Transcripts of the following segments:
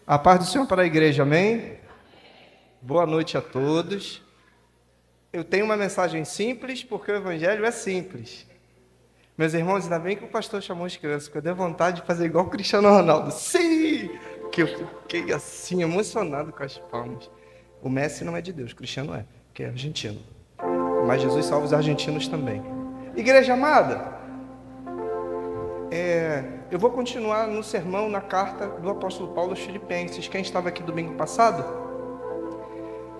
A paz do Senhor para a igreja, amém? Boa noite a todos. Eu tenho uma mensagem simples, porque o evangelho é simples. Meus irmãos, ainda bem que o pastor chamou as crianças, porque eu dei vontade de fazer igual o Cristiano Ronaldo. Sim! Que eu fiquei assim, emocionado com as palmas. O Messi não é de Deus, o Cristiano é, que é argentino. Mas Jesus salva os argentinos também. Igreja amada, eu vou continuar no sermão, na carta do apóstolo Paulo aos Filipenses. Quem estava aqui domingo passado?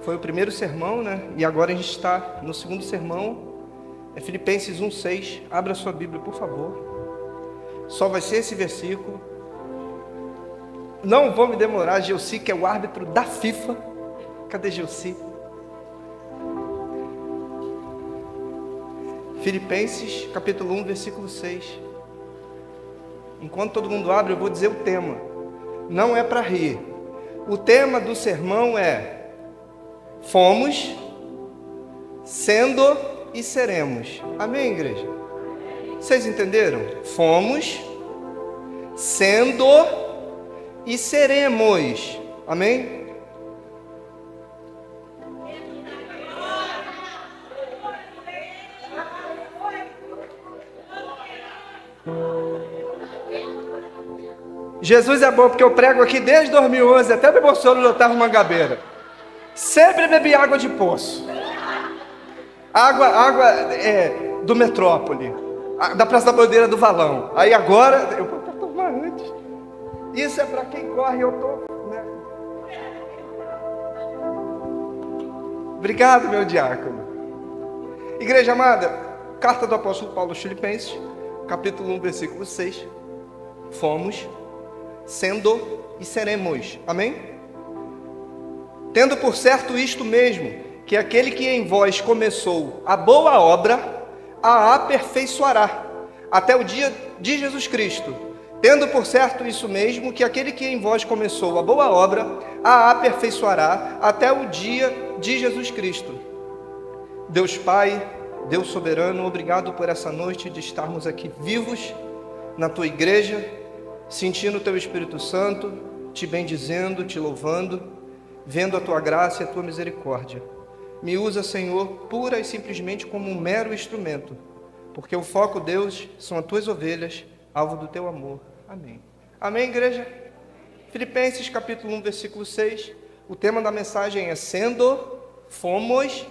Foi o primeiro sermão, né? E agora a gente está no segundo sermão. É Filipenses 1:6. Abra sua Bíblia, por favor. Só vai ser esse versículo. Não vou me demorar. Gelsi, que é o árbitro da FIFA. Cadê Gelsi? Filipenses, capítulo 1, versículo 6. Enquanto todo mundo abre, eu vou dizer o tema. Não é para rir. O tema do sermão é: fomos, sendo e seremos. Amém, igreja? Vocês entenderam? Fomos, sendo e seremos. Amém? Jesus é bom, porque eu prego aqui desde 2011, até me emociono no Otávio Mangabeira. Sempre bebi água de poço. Água do Metrópole, da Praça da Bandeira do Valão. Aí agora, eu vou tomar antes. Isso é para quem corre, eu tô, né? Obrigado, meu diácono. Igreja amada, carta do apóstolo Paulo aos Filipenses, capítulo 1, versículo 6. Fomos, sendo e seremos. Amém? Tendo por certo isto mesmo, que aquele que em vós começou a boa obra, a aperfeiçoará, até o dia de Jesus Cristo. Tendo por certo isso mesmo, que aquele que em vós começou a boa obra, a aperfeiçoará, até o dia de Jesus Cristo. Deus Pai, Deus soberano, obrigado por essa noite de estarmos aqui vivos na Tua igreja, sentindo o Teu Espírito Santo, Te bendizendo, Te louvando, vendo a Tua graça e a Tua misericórdia. Me usa, Senhor, pura e simplesmente como um mero instrumento, porque o foco, Deus, são as Tuas ovelhas, alvo do Teu amor. Amém. Amém, igreja? Filipenses, capítulo 1, versículo 6. O tema da mensagem é fomos,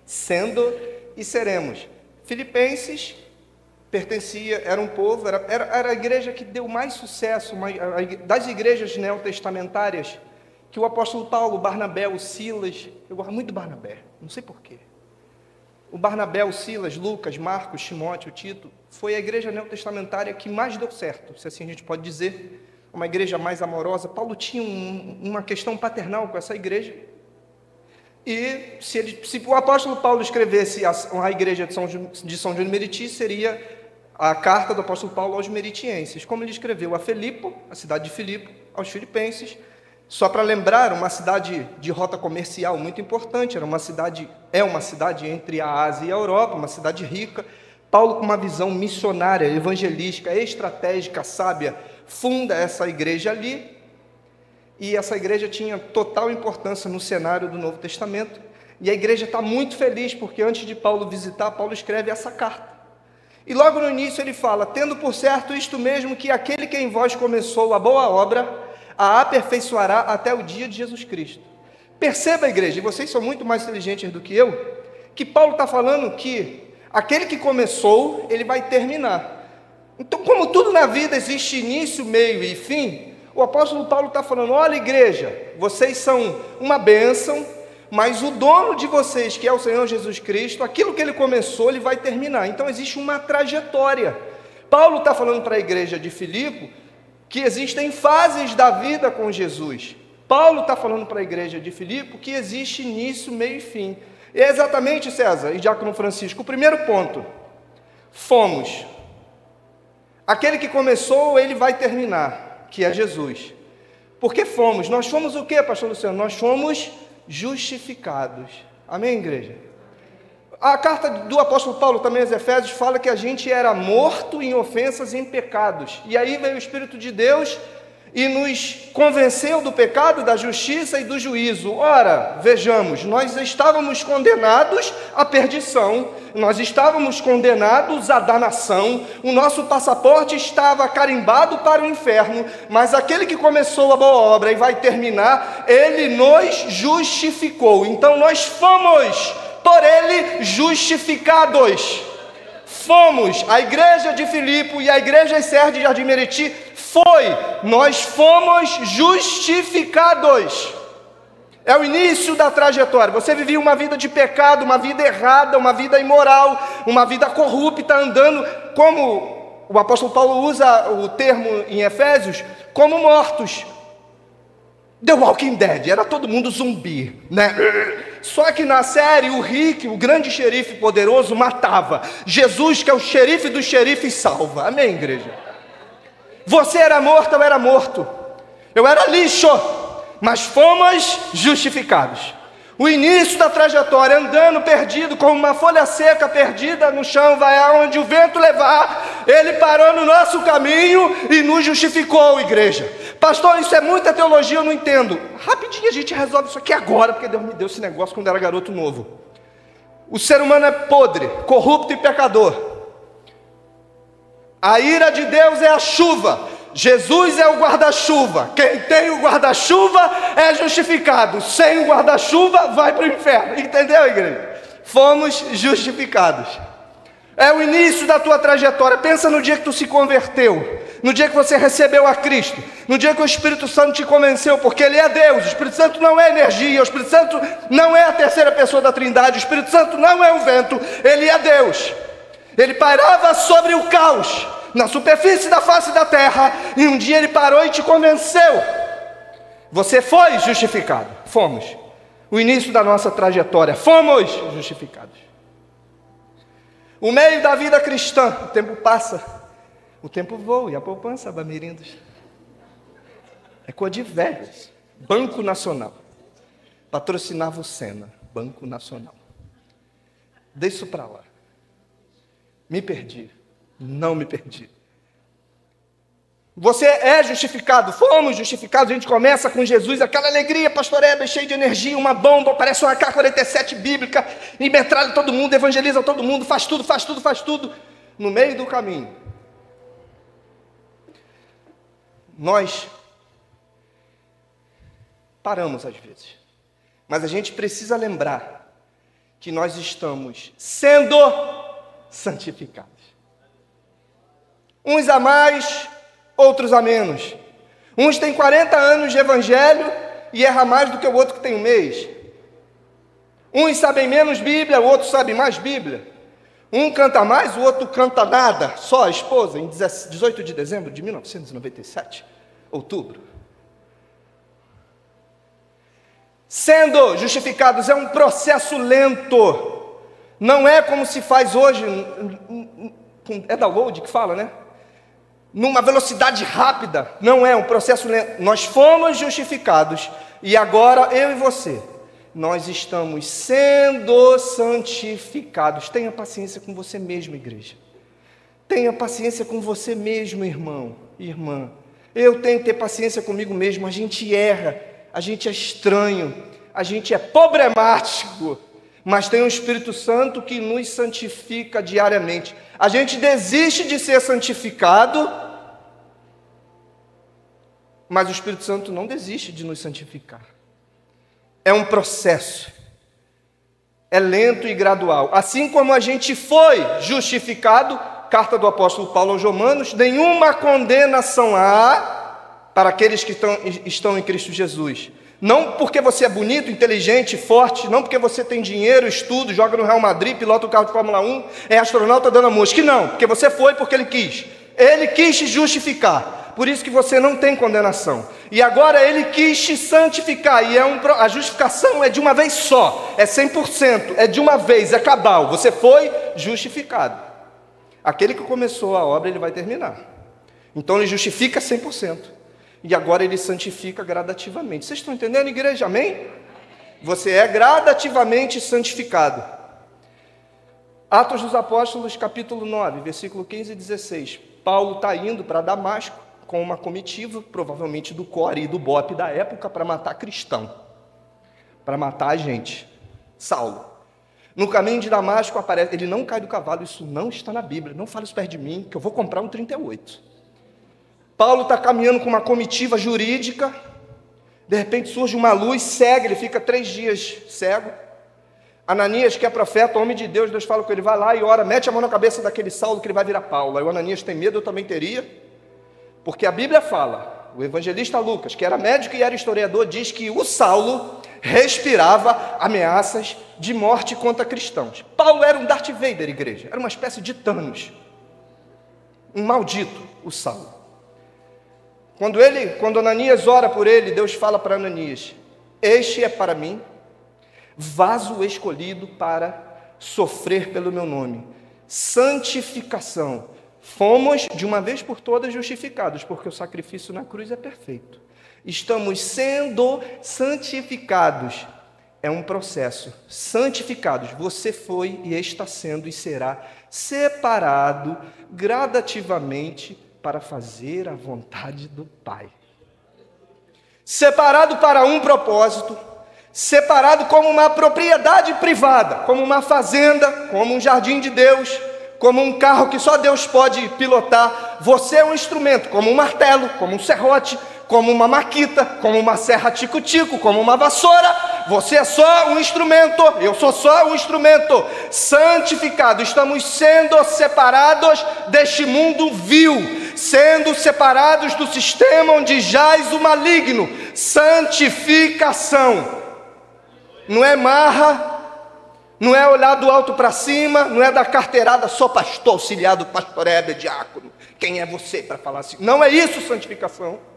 sendo e seremos. Filipenses era um povo, era a igreja que deu mais sucesso, das igrejas neotestamentárias, que o apóstolo Paulo, o Barnabé, o Silas, eu gosto muito do Barnabé, não sei porquê. O Barnabé, o Silas, Lucas, Marcos, Timóteo, Tito, foi a igreja neotestamentária que mais deu certo, se assim a gente pode dizer, uma igreja mais amorosa. Paulo tinha uma questão paternal com essa igreja, e se o apóstolo Paulo escrevesse a igreja de São João de Meriti, seria a carta do apóstolo Paulo aos meritienses, como ele escreveu a Filipo, a cidade de Filipo, aos filipenses. Só para lembrar, uma cidade de rota comercial muito importante, é uma cidade entre a Ásia e a Europa, uma cidade rica. Paulo, com uma visão missionária, evangelística, estratégica, sábia, funda essa igreja ali, e essa igreja tinha total importância no cenário do Novo Testamento, e a igreja está muito feliz, porque antes de Paulo visitar, Paulo escreve essa carta. E logo no início ele fala: tendo por certo isto mesmo, que aquele que em vós começou a boa obra, a aperfeiçoará até o dia de Jesus Cristo. Perceba, igreja, e vocês são muito mais inteligentes do que eu, que Paulo está falando que aquele que começou, ele vai terminar. Então, como tudo na vida existe início, meio e fim, o apóstolo Paulo está falando: olha, igreja, vocês são uma bênção, mas o dono de vocês, que é o Senhor Jesus Cristo, aquilo que ele começou, ele vai terminar. Então existe uma trajetória. Paulo está falando para a igreja de Filipe que existem fases da vida com Jesus. Paulo está falando para a igreja de Filipe que existe início, meio e fim. E é exatamente, César e Diácono Francisco, o primeiro ponto: fomos. Aquele que começou, ele vai terminar, que é Jesus. Por que fomos? Nós fomos o quê, pastor Luciano? Nós fomos justificados. Amém, igreja? A carta do apóstolo Paulo, também aos Efésios, fala que a gente era morto em ofensas e em pecados. E aí veio o Espírito de Deus e nos convenceu do pecado, da justiça e do juízo. Ora, vejamos, nós estávamos condenados à perdição, nós estávamos condenados à danação, o nosso passaporte estava carimbado para o inferno, mas aquele que começou a boa obra e vai terminar, ele nos justificou. Então nós fomos por ele justificados. Fomos, a igreja de Filipe e a igreja Serde de Jardim Meriti nós fomos justificados. É o início da trajetória. Você vivia uma vida de pecado, uma vida errada, uma vida imoral, uma vida corrupta, andando, como o apóstolo Paulo usa o termo em Efésios, como mortos. The Walking Dead, era todo mundo zumbi, né? Só que na série, o Rick, o grande xerife poderoso, matava. Jesus, que é o xerife dos xerifes, salva. Amém, igreja? Você era morto, eu era morto. Eu era lixo, mas fomos justificados. O início da trajetória, andando perdido, como uma folha seca perdida no chão, vai aonde o vento levar. Ele parou no nosso caminho e nos justificou, igreja. Pastor, isso é muita teologia, eu não entendo. Rapidinho a gente resolve isso aqui agora, porque Deus me deu esse negócio quando eu era garoto novo. O ser humano é podre, corrupto e pecador. A ira de Deus é a chuva. Jesus é o guarda-chuva. Quem tem o guarda-chuva é justificado. Sem o guarda-chuva vai para o inferno. Entendeu, igreja? Fomos justificados. É o início da tua trajetória. Pensa no dia que tu se converteu, no dia que você recebeu a Cristo, no dia que o Espírito Santo te convenceu, porque Ele é Deus. O Espírito Santo não é energia, o Espírito Santo não é a terceira pessoa da Trindade, o Espírito Santo não é o vento, Ele é Deus. Ele pairava sobre o caos, na superfície da face da terra, e um dia Ele parou e te convenceu. Você foi justificado. Fomos. O início da nossa trajetória, fomos justificados. O meio da vida cristã, o tempo passa, o tempo voa e a poupança, bamirindos. É coisa de velhos. Banco Nacional. Patrocinava o Sena, Banco Nacional. Deixa isso para lá. Me perdi. Não me perdi. Você é justificado, fomos justificados. A gente começa com Jesus, aquela alegria, pastor Heber, cheio de energia, uma bomba, parece uma AK-47 bíblica, e metralha todo mundo, evangeliza todo mundo, faz tudo, faz tudo, faz tudo. No meio do caminho, nós paramos às vezes, mas a gente precisa lembrar que nós estamos sendo santificados. Uns a mais, outros a menos. Uns têm 40 anos de evangelho e erra mais do que o outro que tem um mês. Uns sabem menos Bíblia, o outro sabe mais Bíblia. Um canta mais, o outro canta nada, só a esposa, em 18 de dezembro de 1997, outubro. Sendo justificados é um processo lento, não é como se faz hoje, é download que fala, né? Numa velocidade rápida, não é um processo lento. Nós fomos justificados e agora eu e você, nós estamos sendo santificados. Tenha paciência com você mesmo, igreja. Tenha paciência com você mesmo, irmão, irmã. Eu tenho que ter paciência comigo mesmo. A gente erra, a gente é estranho, a gente é problemático, mas tem o Espírito Santo que nos santifica diariamente. A gente desiste de ser santificado, mas o Espírito Santo não desiste de nos santificar. É um processo, é lento e gradual. Assim como a gente foi justificado, carta do apóstolo Paulo aos Romanos, nenhuma condenação há para aqueles que estão em Cristo Jesus. Não porque você é bonito, inteligente, forte, não porque você tem dinheiro, estudo, joga no Real Madrid, pilota o carro de Fórmula 1, é astronauta dando a mosca. Não, porque você foi porque Ele quis. Ele quis te justificar, por isso que você não tem condenação. E agora Ele quis te santificar, e a justificação é de uma vez só, é 100%, é de uma vez, é cabal. Você foi justificado. Aquele que começou a obra, Ele vai terminar. Então Ele justifica 100%. E agora Ele santifica gradativamente. Vocês estão entendendo, igreja? Amém? Você é gradativamente santificado. Atos dos Apóstolos, capítulo 9, versículo 15 e 16. Paulo está indo para Damasco, com uma comitiva, provavelmente do Core e do Bop da época, para matar cristão, para matar a gente. Saulo. No caminho de Damasco aparece, ele não cai do cavalo, isso não está na Bíblia, não fala isso perto de mim, que eu vou comprar um 38. Paulo está caminhando com uma comitiva jurídica, de repente surge uma luz, cega, ele fica 3 dias cego. Ananias, que é profeta, homem de Deus, Deus fala com ele, vai lá e ora, mete a mão na cabeça daquele Saulo que ele vai virar Paulo. Aí o Ananias tem medo, eu também teria, porque a Bíblia fala, o evangelista Lucas, que era médico e era historiador, diz que o Saulo respirava ameaças de morte contra cristãos. Paulo era um Darth Vader, igreja, era uma espécie de Thanos, um maldito, o Saulo. Quando Ananias ora por ele, Deus fala para Ananias, este é para mim, vaso escolhido para sofrer pelo meu nome, santificação. Fomos, de uma vez por todas, justificados, porque o sacrifício na cruz é perfeito. Estamos sendo santificados. É um processo. Santificados. Você foi e está sendo e será separado gradativamente para fazer a vontade do Pai. Separado para um propósito, separado como uma propriedade privada, como uma fazenda, como um jardim de Deus, como um carro que só Deus pode pilotar. Você é um instrumento, como um martelo, como um serrote, como uma maquita, como uma serra tico-tico, como uma vassoura. Você é só um instrumento, eu sou só um instrumento. Santificado, estamos sendo separados deste mundo vil, sendo separados do sistema onde jaz o maligno. Santificação. Não é marra, não é olhar do alto para cima, não é da carteirada, sou pastor, auxiliar do pastor Heber, diácono. Quem é você para falar assim? Não é isso santificação.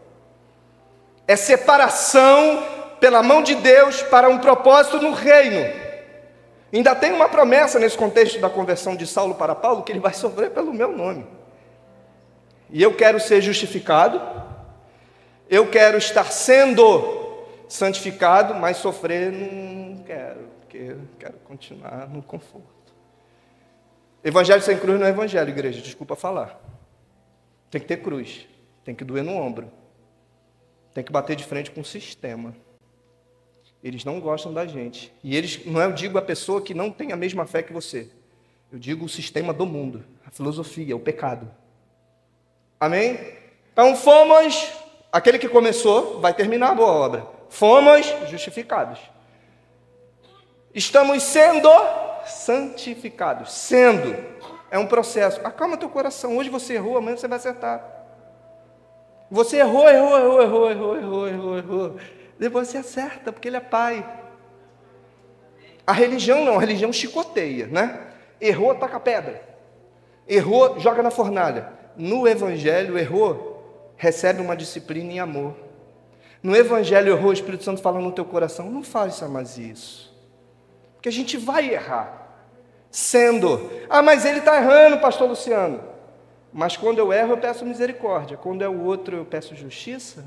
É separação pela mão de Deus para um propósito no reino. Ainda tem uma promessa nesse contexto da conversão de Saulo para Paulo, que ele vai sofrer pelo meu nome. E eu quero ser justificado, eu quero estar sendo santificado, mas sofrer não quero, porque eu quero continuar no conforto. Evangelho sem cruz não é evangelho, igreja, desculpa falar. Tem que ter cruz, tem que doer no ombro, tem que bater de frente com o sistema. Eles não gostam da gente. E eles, não eu digo a pessoa que não tem a mesma fé que você. Eu digo o sistema do mundo, a filosofia, o pecado. Amém? Então fomos, aquele que começou vai terminar a boa obra. Fomos justificados. Estamos sendo santificados. Sendo. É um processo. Acalma teu coração. Hoje você errou, amanhã você vai acertar. Você errou. Depois você acerta, porque ele é pai. A religião não, a religião chicoteia, né? Errou, taca pedra. Errou, joga na fornalha. No evangelho, errou, recebe uma disciplina em amor. No evangelho, errou, o Espírito Santo fala no teu coração, não faça mais isso. Porque a gente vai errar. Sendo, mas ele está errando, pastor Luciano. Mas quando eu erro, eu peço misericórdia. Quando é o outro, eu peço justiça.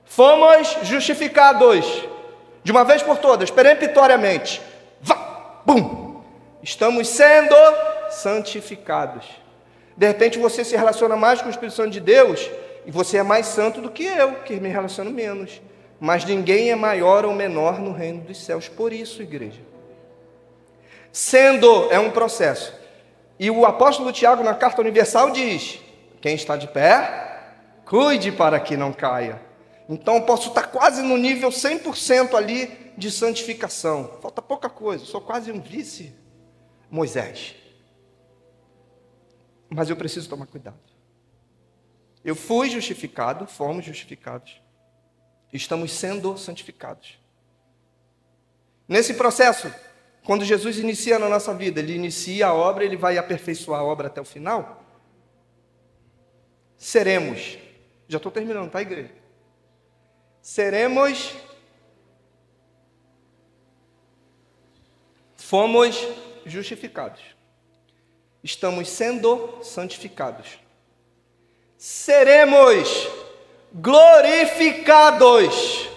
Fomos justificados, de uma vez por todas, peremptoriamente. Bum! Estamos sendo santificados. De repente você se relaciona mais com o Espírito Santo de Deus, e você é mais santo do que eu, que me relaciono menos. Mas ninguém é maior ou menor no reino dos céus. Por isso, igreja. Sendo é um processo. E o apóstolo Tiago, na carta universal, diz: quem está de pé, cuide para que não caia. Então eu posso estar quase no nível 100% ali de santificação. Falta pouca coisa, sou quase um vice Moisés. Mas eu preciso tomar cuidado. Eu fui justificado, fomos justificados. Estamos sendo santificados. Nesse processo, quando Jesus inicia na nossa vida, Ele inicia a obra, Ele vai aperfeiçoar a obra até o final. Seremos, já estou terminando, tá, igreja? Fomos justificados. Estamos sendo santificados. Seremos glorificados.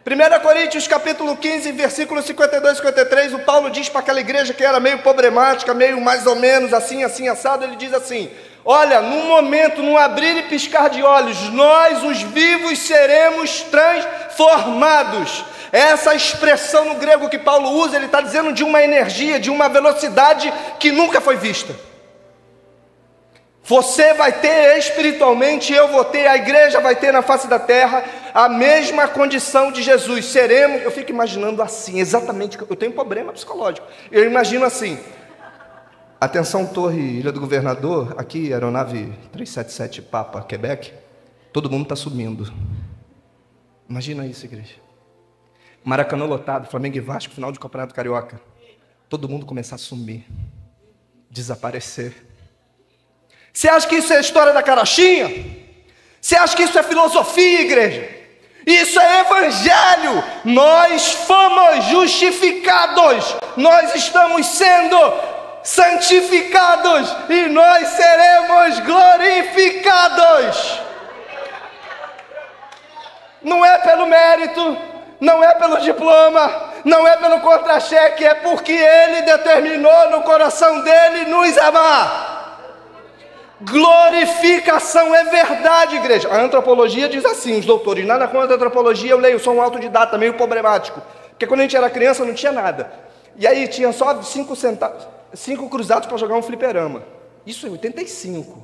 1 Coríntios capítulo 15, versículos 52 e 53, o Paulo diz para aquela igreja que era meio problemática, meio mais ou menos assim, assado, ele diz assim: Olha, num momento, num abrir e piscar de olhos, nós, os vivos, seremos transformados. Essa expressão no grego que Paulo usa, ele está dizendo de uma energia, de uma velocidade que nunca foi vista. Você vai ter espiritualmente, eu vou ter, a igreja vai ter na face da terra a mesma condição de Jesus. Seremos, eu fico imaginando assim, exatamente, eu tenho um problema psicológico. Eu imagino assim, atenção Torre Ilha do Governador, aqui aeronave 377 Papa, Quebec, todo mundo está sumindo. Imagina isso, igreja. Maracanã lotado, Flamengo e Vasco, final de Campeonato Carioca. Todo mundo começar a sumir, desaparecer. Você acha que isso é a história da carochinha? Você acha que isso é filosofia, igreja? Isso é evangelho. Nós fomos justificados. Nós estamos sendo santificados. E nós seremos glorificados. Não é pelo mérito, não é pelo diploma, não é pelo contra-cheque, é porque Ele determinou no coração dele nos amar. Glorificação é verdade, igreja. A antropologia diz assim, os doutores, nada contra a antropologia, eu leio, sou um autodidata, meio problemático, porque quando a gente era criança não tinha nada, e aí tinha só 5 cruzados para jogar um fliperama, isso em 85,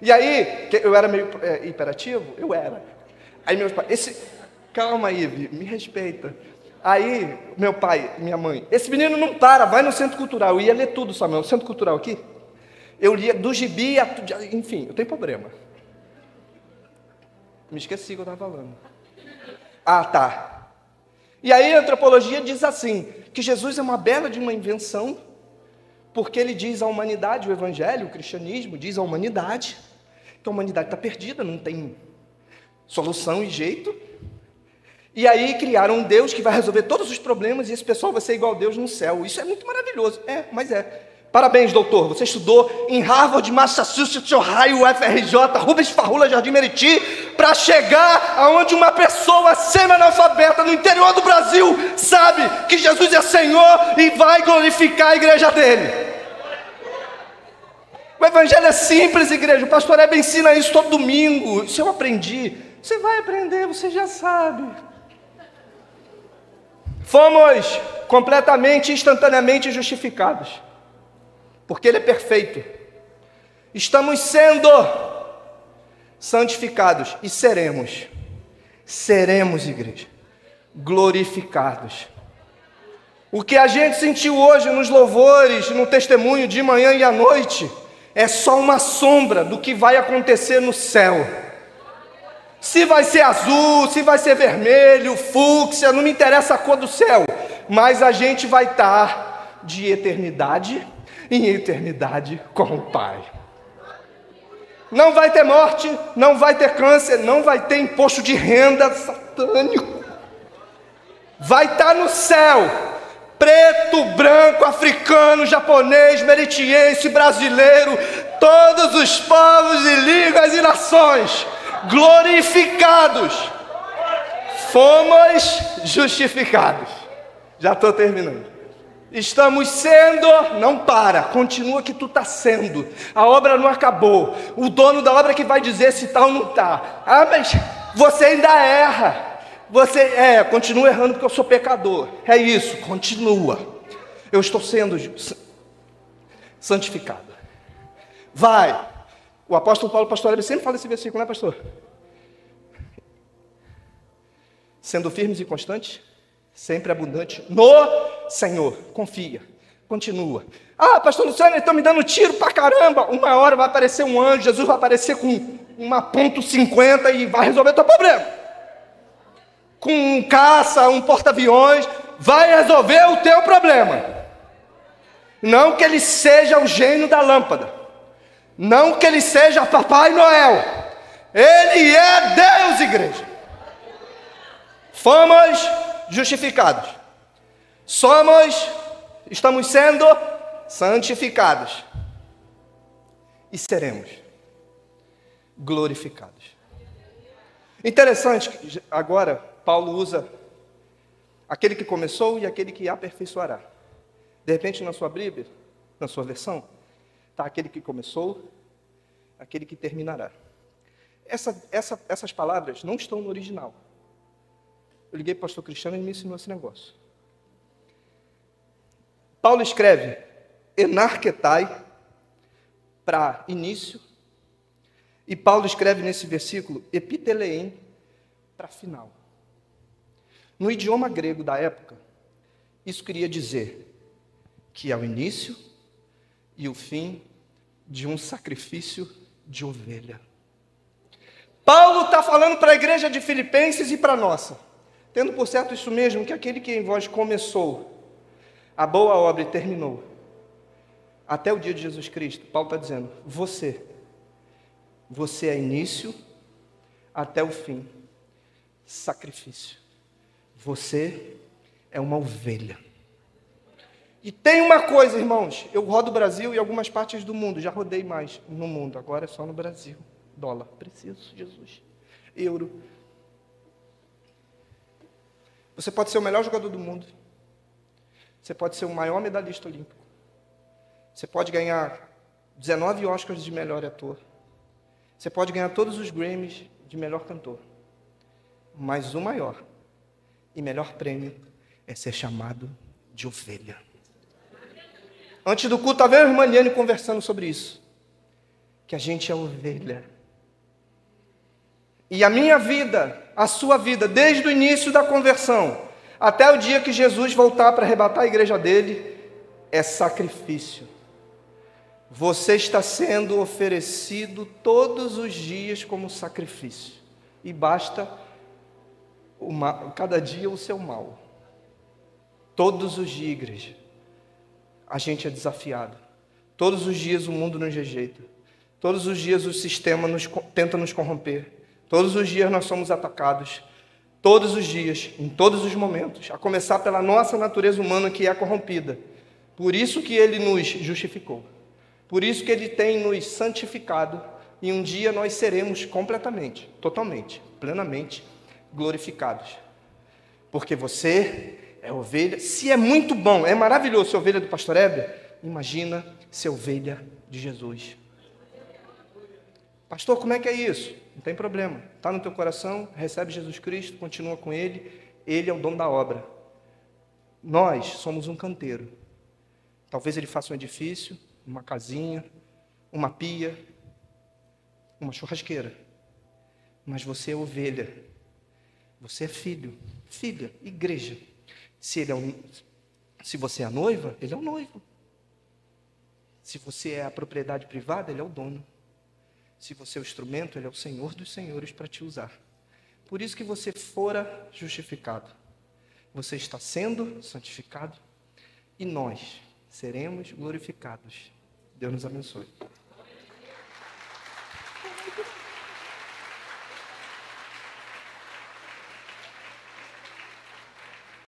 e aí, eu era meio hiperativo, eu era, aí meus pais, calma aí, me respeita, aí meu pai, minha mãe, esse menino não para, vai no centro cultural, eu ia ler tudo, Samuel, centro cultural aqui, eu lia do gibi, enfim, eu tenho problema. Me esqueci o que eu estava falando. Ah, tá. E aí a antropologia diz assim, que Jesus é uma bela de uma invenção, porque ele diz à humanidade, o evangelho, o cristianismo, diz à humanidade, que a humanidade está perdida, não tem solução e jeito. E aí criaram um Deus que vai resolver todos os problemas, e esse pessoal vai ser igual a Deus no céu. Isso é muito maravilhoso. Mas é. Parabéns, doutor, você estudou em Harvard, Massachusetts, Ohio, UFRJ, Rubens Farrula, Jardim Meriti, para chegar aonde uma pessoa semi-analfabeta no interior do Brasil sabe que Jesus é Senhor e vai glorificar a igreja dele. O evangelho é simples, igreja, o pastor Hebe ensina isso todo domingo, isso eu aprendi, você vai aprender, você já sabe. Fomos completamente, instantaneamente justificados. Porque Ele é perfeito. Estamos sendo santificados e seremos, igreja, glorificados. O que a gente sentiu hoje nos louvores, no testemunho de manhã e à noite, é só uma sombra do que vai acontecer no céu. Se vai ser azul, se vai ser vermelho, fúcsia, não me interessa a cor do céu, mas a gente vai estar de eternidade em eternidade com o Pai. Não vai ter morte, não vai ter câncer, não vai ter imposto de renda satânico. Vai estar no céu, preto, branco, africano, japonês, meritiense, brasileiro, todos os povos e línguas e nações, glorificados. Fomos justificados. Já estou terminando. Estamos sendo, não para, continua que tu está sendo, a obra não acabou, o dono da obra que vai dizer se está ou não está. Ah, mas você ainda erra, continua errando porque eu sou pecador, é isso, continua, eu estou sendo santificado. Vai, o apóstolo Paulo, pastor Hebe sempre fala esse versículo, né, pastor? Sendo firmes e constantes, sempre abundante no Senhor, confia, continua. Ah, pastor Luciano, eles estão me dando tiro pra caramba. Uma hora vai aparecer um anjo, Jesus vai aparecer com uma .50 e vai resolver o teu problema. Com um caça, um porta-aviões, vai resolver o teu problema. Não que ele seja o gênio da lâmpada, não que ele seja Papai Noel, ele é Deus, igreja. Fomos justificados, estamos sendo santificados e seremos glorificados. Interessante que agora Paulo usa aquele que começou e aquele que aperfeiçoará. De repente na sua Bíblia, na sua versão, está aquele que começou aquele que terminará. Essas palavras não estão no original. Eu liguei para o pastor Cristiano e ele me ensinou esse negócio. Paulo escreve enarketai para início, e Paulo escreve nesse versículo epitelein para final. No idioma grego da época, isso queria dizer que é o início e o fim de um sacrifício de ovelha. Paulo está falando para a igreja de Filipenses e para a nossa, tendo por certo isso mesmo, que aquele que em vós começou a boa obra e terminou, até o dia de Jesus Cristo, Paulo está dizendo, você é início até o fim, sacrifício. Você é uma ovelha. E tem uma coisa, irmãos, eu rodo o Brasil e algumas partes do mundo, já rodei mais no mundo, agora é só no Brasil. Dólar, preciso, Jesus. Euro. Você pode ser o melhor jogador do mundo. Você pode ser o maior medalhista olímpico. Você pode ganhar 19 Oscars de melhor ator. Você pode ganhar todos os Grammys de melhor cantor. Mas o maior e melhor prêmio é ser chamado de ovelha. Antes do culto, estava eu e a irmã Liane conversando sobre isso. Que a gente é ovelha. E a minha vida, a sua vida, desde o início da conversão, até o dia que Jesus voltar para arrebatar a igreja dele, é sacrifício. Você está sendo oferecido todos os dias como sacrifício. E basta cada dia o seu mal. Todos os dias, igreja, a gente é desafiado. Todos os dias o mundo nos rejeita. Todos os dias o sistema tenta nos corromper. Todos os dias nós somos atacados. Todos os dias, em todos os momentos. A começar pela nossa natureza humana que é corrompida. Por isso que Ele nos justificou. Por isso que Ele tem nos santificado. E um dia nós seremos completamente, totalmente, plenamente glorificados. Porque você é ovelha. Se é muito bom, é maravilhoso ser ovelha do pastor Heber, imagina ser ovelha de Jesus. Pastor, como é que é isso? Não tem problema. Está no teu coração, recebe Jesus Cristo, continua com Ele. Ele é o dono da obra. Nós somos um canteiro. Talvez Ele faça um edifício, uma casinha, uma pia, uma churrasqueira. Mas você é ovelha. Você é filho, filha, igreja. Se você é a noiva, Ele é o noivo. Se você é a propriedade privada, Ele é o dono. Se você é o instrumento, Ele é o Senhor dos senhores para te usar. Por isso que você fora justificado. Você está sendo santificado e nós seremos glorificados. Deus nos abençoe.